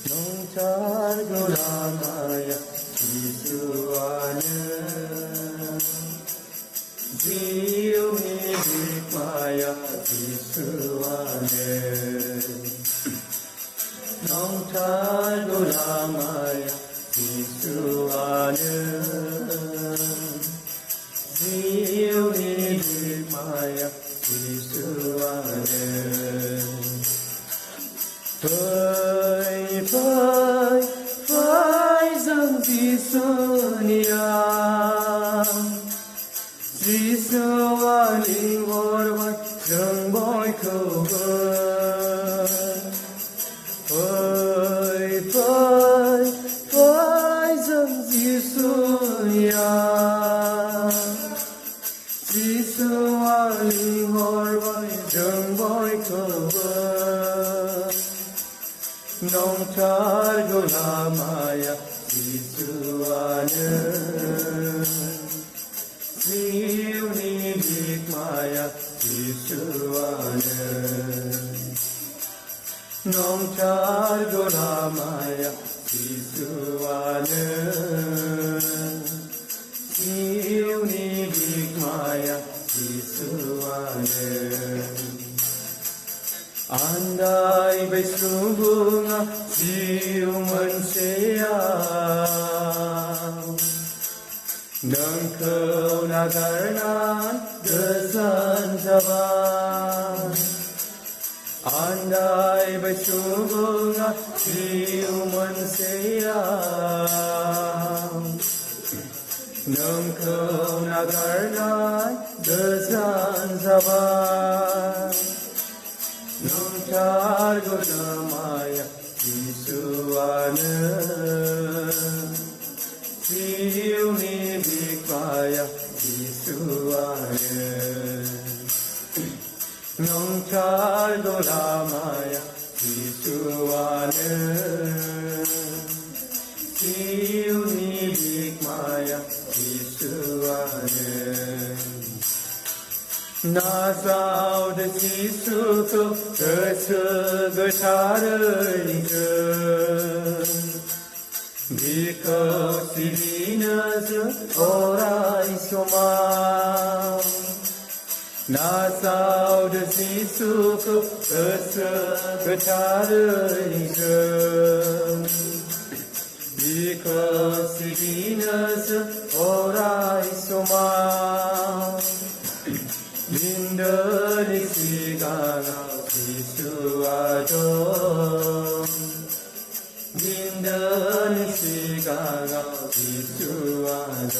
농찰고 남아야 지수와는 지음이 빛마야 지수와는 농찰고 남아야 지수와는 지음이 빛마야 지수와는 phơi dâng Giêsu-nia Giêsu linh hồn vai dâng bói cầu phơi dâng Giêsu-nia Giêsu linh hồn vai dâng bói cầu 농찰고 남아야 지수와는 지운이 빛마야 지수와는 농찰고 남아야 지수와는 지운이 빛마야 지수와는 Andai bersubunga ciuman siang Dan kau nagarnan desan saban Andai bersubunga ciuman siang Dan kau nagarnan desan saban 농찰고 남아야 지수와는 지운이 빛마야 지수와는 농찰고 남아야 지수와는 지운이 빛마야 지수와는 나사오 데 지수도 그스그 차를 잊은 because divinas oraisoma 나사오 데 지수도 그스그 차를 잊은 because divinas oraisoma 린더리 시가가 지수와도 린더리 시가가 지수와도